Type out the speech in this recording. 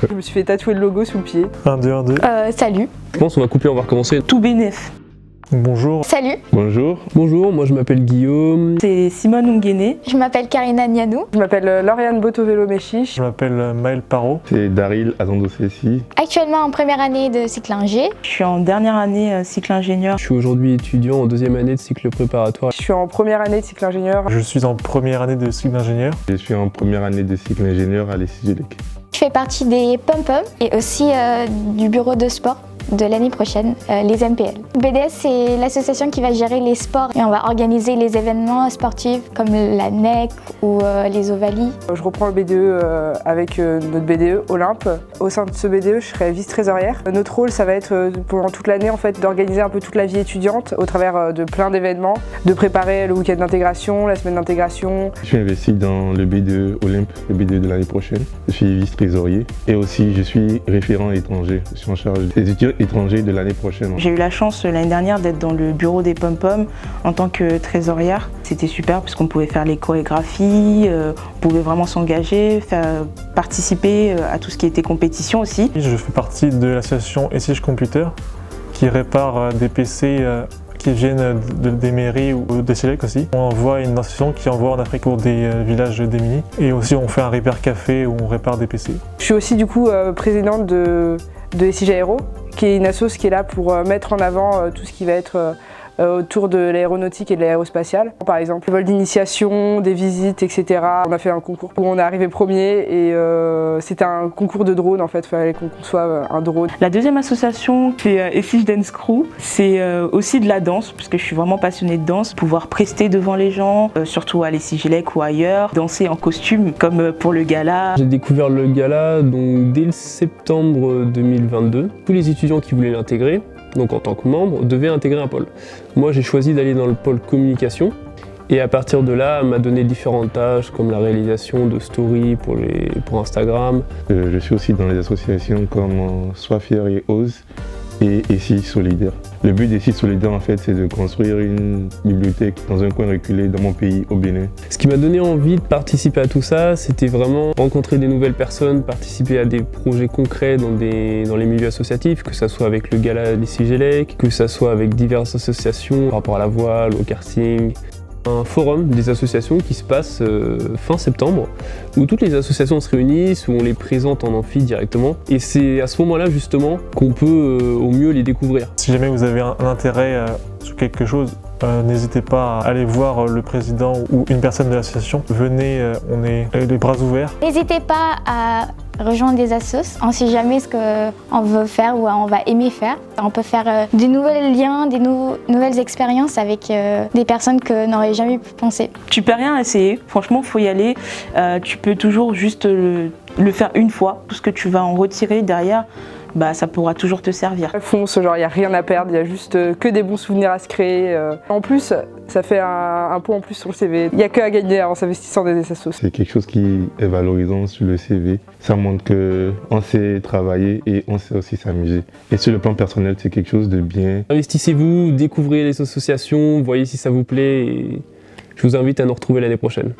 Je me suis fait tatouer le logo sous le pied. 1, 2, 1, 2. Salut. Je pense qu'on va couper, on va recommencer. Tout bénef. Bonjour. Salut. Bonjour. Bonjour, moi je m'appelle Guillaume. C'est Simone Ungene. Je m'appelle Karina Nianou. Je m'appelle Lauriane Botovelo-Méchiche. Je m'appelle Maël Parot. C'est Daryl Azandosesi. Actuellement en première année de cycle ingé. Je suis en dernière année cycle ingénieur. Je suis aujourd'hui étudiant en deuxième année de cycle préparatoire. Je suis en première année de cycle ingénieur. Je suis en première année de cycle d'ingénieur. Je suis en première année de cycle ingénieur à l'ESIGELEC. Je fais partie des Pom-Pom et aussi du bureau de sport de l'année prochaine, les MPL. BDS, c'est l'association qui va gérer les sports et on va organiser les événements sportifs comme la NEC ou les Ovalies. Je reprends le BDE avec notre BDE Olympe. Au sein de ce BDE, je serai vice-trésorière. Notre rôle, ça va être pendant toute l'année en fait, d'organiser un peu toute la vie étudiante au travers de plein d'événements, de préparer le week-end d'intégration, la semaine d'intégration. Je suis investi dans le BDE Olympe, le BDE de l'année prochaine. Je suis vice-trésorier et aussi je suis référent étranger. Je suis en charge des étudiants étrangers de l'année prochaine. J'ai eu la chance l'année dernière d'être dans le bureau des Pom-Pom en tant que trésorière. C'était super parce qu'on pouvait faire les chorégraphies, on pouvait vraiment s'engager, participer à tout ce qui était compétition aussi. Je fais partie de l'association Essige Computer qui répare des PC qui viennent des mairies ou des SIGELEC aussi. On envoie une association qui envoie en Afrique pour des villages démunis. Et aussi on fait un repair café où on répare des PC. Je suis aussi du coup présidente de SIG Aéro, qui est une assoce qui est là pour mettre en avant tout ce qui va être autour de l'aéronautique et de l'aérospatiale. Par exemple, les vols d'initiation, des visites, etc. On a fait un concours où on est arrivé premier et c'était un concours de drone en fait, il fallait qu'on conçoive un drone. La deuxième association, c'est Essige Dance Crew. C'est aussi de la danse, puisque je suis vraiment passionnée de danse. Pouvoir prester devant les gens, surtout à l'ESIGELEC ou ailleurs, danser en costume comme pour le gala. J'ai découvert le gala donc, dès le septembre 2022. Tous les étudiants qui voulaient l'intégrer, donc en tant que membre, devaient intégrer un pôle. Moi j'ai choisi d'aller dans le pôle communication et à partir de là, elle m'a donné différentes tâches comme la réalisation de stories pour Instagram. Je suis aussi dans les associations comme Sois Fier et Ose et Essige Solidaire. Le but d'Essige Solidaire en fait, c'est de construire une bibliothèque dans un coin reculé dans mon pays, au Bénin. Ce qui m'a donné envie de participer à tout ça, c'était vraiment rencontrer des nouvelles personnes, participer à des projets concrets dans les milieux associatifs, que ce soit avec le gala des SIGELEC, que ce soit avec diverses associations par rapport à la voile, au karting. Un forum des associations qui se passe fin septembre, où toutes les associations se réunissent, où on les présente en amphi directement. Et c'est à ce moment-là justement qu'on peut au mieux les découvrir. Si jamais vous avez un intérêt sur quelque chose, n'hésitez pas à aller voir le président ou une personne de l'association. Venez, on est les bras ouverts. N'hésitez pas à rejoindre des assos. On ne sait jamais ce qu'on veut faire ou on va aimer faire. On peut faire des nouveaux liens, des nouvelles expériences avec des personnes que n'auraient jamais pu penser. Tu peux rien essayer, franchement faut y aller. Tu peux toujours juste le faire une fois. Tout ce que tu vas en retirer derrière, bah, ça pourra toujours te servir. Fonce, genre il n'y a rien à perdre, il y a juste que des bons souvenirs à se créer. En plus, ça fait un point en plus sur le CV. Il n'y a que à gagner en s'investissant dans des assos. C'est quelque chose qui est valorisant sur le CV. Ça montre qu'on sait travailler et on sait aussi s'amuser. Et sur le plan personnel, c'est quelque chose de bien. Investissez-vous, découvrez les associations, voyez si ça vous plaît et je vous invite à nous retrouver l'année prochaine.